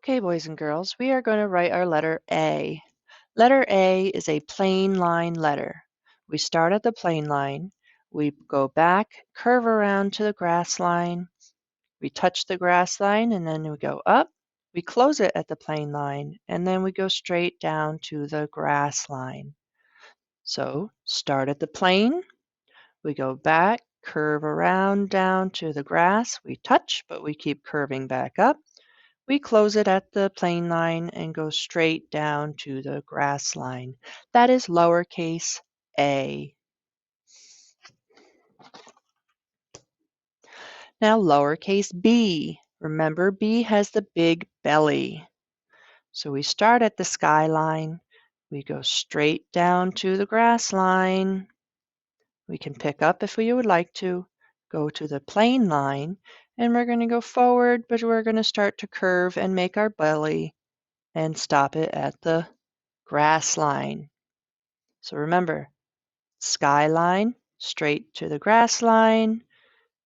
Okay, boys and girls, we are going to write our letter A. Letter A is a plain line letter. We start at the plain line, we go back, curve around to the grass line, we touch the grass line, and then we go up. We close it at the plain line, and then we go straight down to the grass line. So start at the plain, we go back, curve around down to the grass, we touch, but we keep curving back up. We close it at the plain line and go straight down to the grass line. That is lowercase a. Now lowercase b. Remember, B has the big belly. So we start at the skyline. We go straight down to the grass line. We can pick up if we would like to, go to the plain line, and we're going to go forward, but we're going to start to curve and make our belly and stop it at the grass line. So remember, skyline, straight to the grass line,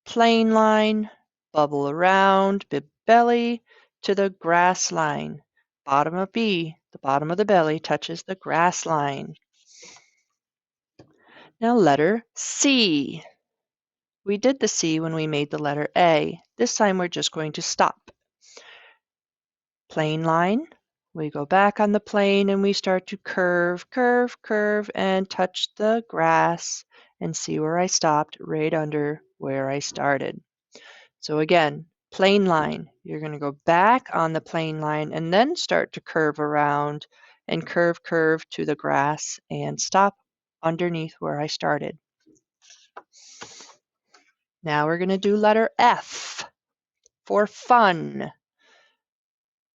plain line, bubble around, big belly to the grass line. Bottom of B, the bottom of the belly touches the grass line. Now letter C. We did the C when we made the letter A. This time we're just going to stop. Plain line, we go back on the plane and we start to curve, curve, curve, and touch the grass and see where I stopped, right under where I started. So again, plain line, you're going to go back on the plain line and then start to curve around and curve, curve to the grass and stop underneath where I started. Now we're going to do letter F for fun.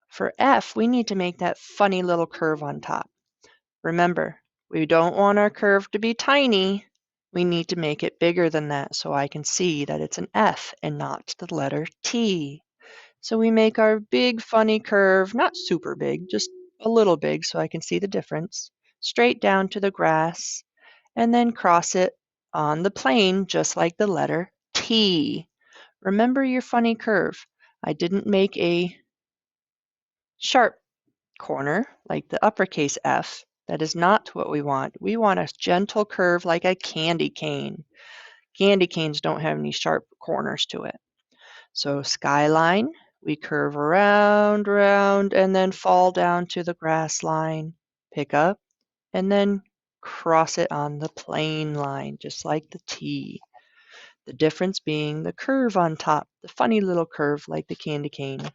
For F, we need to make that funny little curve on top. Remember, we don't want our curve to be tiny. We need to make it bigger than that so I can see that it's an F and not the letter T. So we make our big funny curve, not super big, just a little big so I can see the difference, straight down to the grass, and then cross it on the plane just like the letter T. Remember your funny curve. I didn't make a sharp corner like the uppercase F. That is not what we want. We want a gentle curve like a candy cane. Candy canes don't have any sharp corners to it. So skyline, we curve around, and then fall down to the grass line, pick up, and then cross it on the plain line, just like the T. The difference being the curve on top, the funny little curve like the candy cane.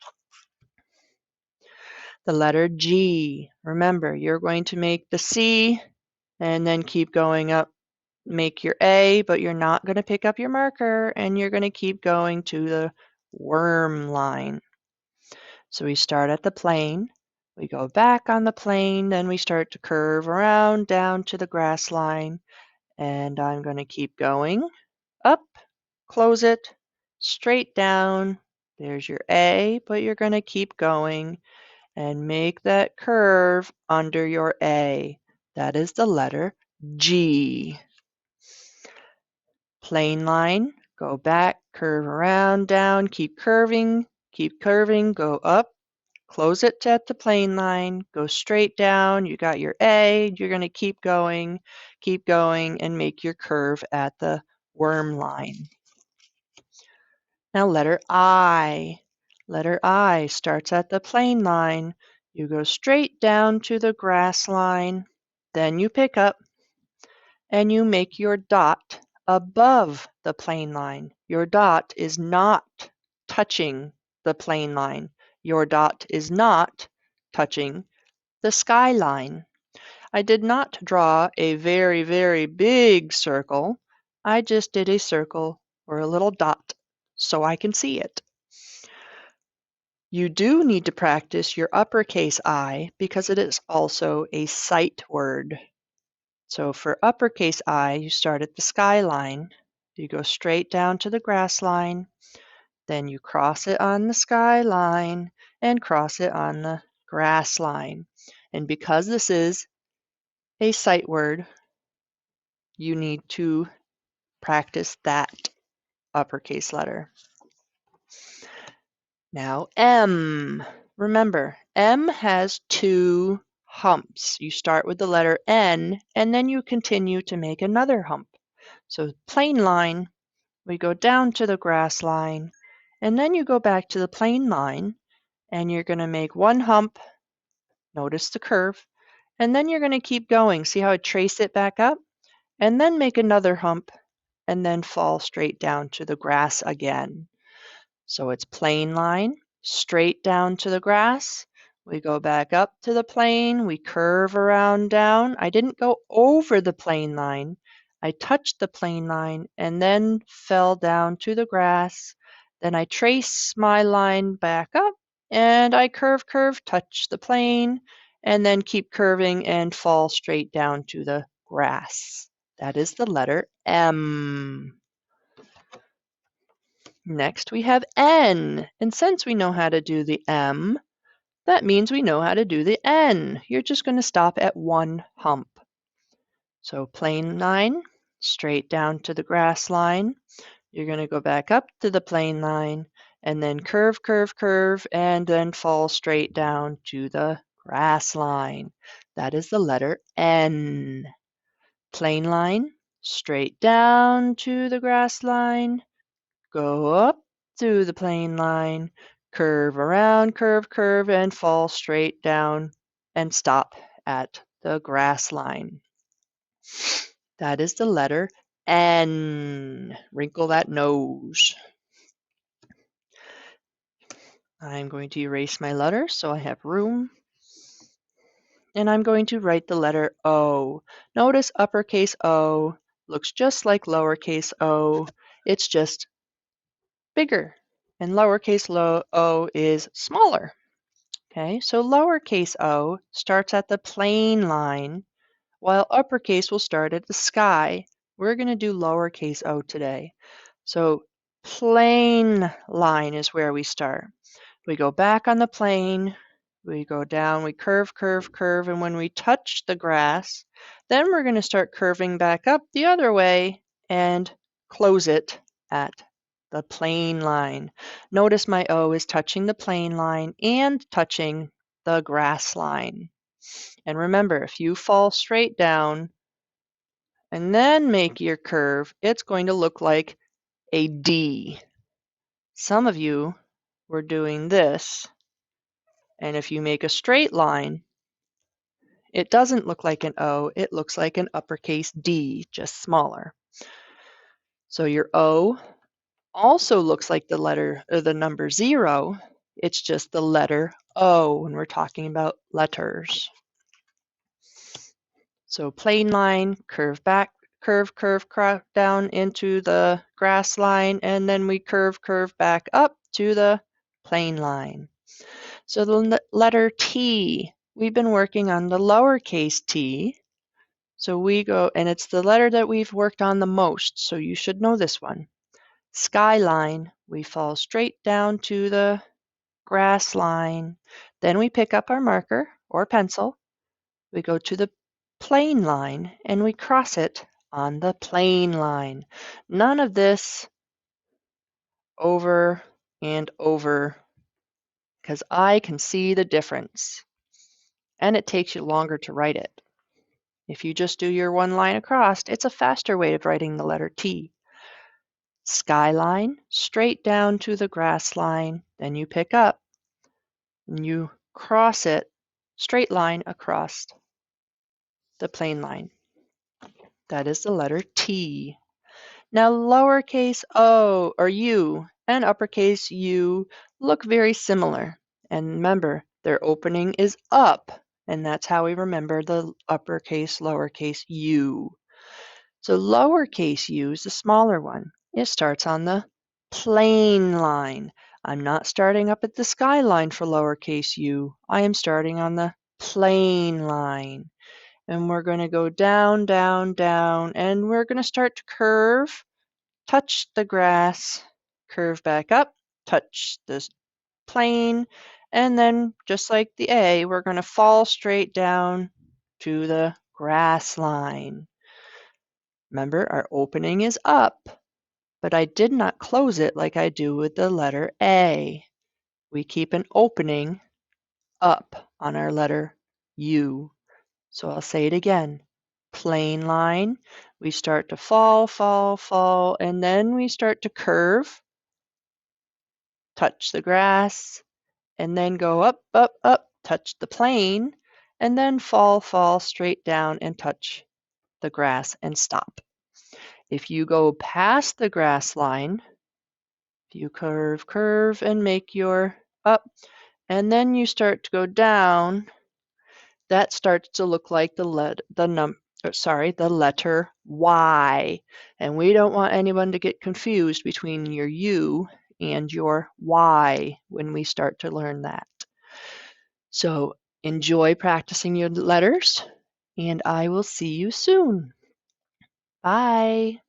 The letter G. Remember, you're going to make the C and then keep going up, make your A, but you're not going to pick up your marker and you're going to keep going to the worm line. So we start at the plane, we go back on the plane, then we start to curve around down to the grass line, and I'm going to keep going up, close it, straight down. There's your A, but you're going to keep going and make that curve under your A. That is the letter G. Plain line, go back, curve around, down, keep curving, go up, close it at the plain line, go straight down, you got your A, you're going to keep going, and make your curve at the worm line. Now letter I. Letter I starts at the plain line. You go straight down to the grass line, then you pick up and you make your dot above the plain line. Your dot is not touching the plain line. Your dot is not touching the skyline. I did not draw a very, very big circle. I just did a circle or a little dot so I can see it. You do need to practice your uppercase I because it is also a sight word. So for uppercase I, you start at the skyline, you go straight down to the grass line, then you cross it on the skyline and cross it on the grass line. And because this is a sight word, you need to practice that uppercase letter. Now M. Remember, M has two humps. You start with the letter N, and then you continue to make another hump. So plain line, we go down to the grass line, and then you go back to the plain line, and you're going to make one hump. Notice the curve. And then you're going to keep going. See how I trace it back up? And then make another hump, and then fall straight down to the grass again. So it's plain line, straight down to the grass. We go back up to the plane, we curve around down. I didn't go over the plane line. I touched the plane line and then fell down to the grass. Then I trace my line back up and I curve, touch the plane, and then keep curving and fall straight down to the grass. That is the letter M. Next we have N, and since we know how to do the M, that means we know how to do the N. You're just going to stop at one hump. So plain line, straight down to the grass line. You're going to go back up to the plain line, and then curve, and then fall straight down to the grass line. That is the letter N. Plain line, straight down to the grass line. Go up to the plain line, curve around, curve, and fall straight down and stop at the grass line. That is the letter N. Wrinkle that nose. I'm going to erase my letters so I have room. And I'm going to write the letter O. Notice uppercase O looks just like lowercase o. It's just bigger, and lowercase o is smaller. Okay, so lowercase o starts at the plain line, while uppercase will start at the sky. We're going to do lowercase o today. So plain line is where we start. We go back on the plane, we go down, we curve, and when we touch the grass, then we're going to start curving back up the other way and close it at the plain line. Notice my O is touching the plain line and touching the grass line. And remember, if you fall straight down and then make your curve, it's going to look like a D. Some of you were doing this, and if you make a straight line, it doesn't look like an O, it looks like an uppercase D, just smaller. So your O also looks like the letter or the number 0. It's just the letter O when we're talking about letters. So plain line, curve back, curve down into the grass line, and then we curve back up to the plain line. So the letter T, we've been working on the lowercase t. So we go, and it's the letter that we've worked on the most, so you should know this one. Skyline, we fall straight down to the grass line. Then we pick up our marker or pencil. We go to the plain line and we cross it on the plain line. None of this over and over, because I can see the difference. And it takes you longer to write it. If you just do your one line across, it's a faster way of writing the letter T. Skyline, straight down to the grass line, then you pick up and you cross it, straight line across the plain line. That is the letter T. Now lowercase o or u and uppercase U look very similar. And remember, their opening is up, and that's how we remember the uppercase, lowercase u. So lowercase u is the smaller one. It starts on the plain line. I'm not starting up at the skyline for lowercase u. I am starting on the plain line. And we're going to go down, and we're going to start to curve, touch the grass, curve back up, touch the plane, and then just like the A, we're going to fall straight down to the grass line. Remember, our opening is up, but I did not close it like I do with the letter A. We keep an opening up on our letter U. So I'll say it again. Plane line. We start to fall, fall, fall, and then we start to curve, touch the grass, and then go up, up, up, touch the plane, and then fall, fall straight down and touch the grass and stop. If you go past the grass line, if you curve, curve, and make your up, and then you start to go down, that starts to look like the letter Y. And we don't want anyone to get confused between your U and your Y when we start to learn that. So enjoy practicing your letters, and I will see you soon. Bye.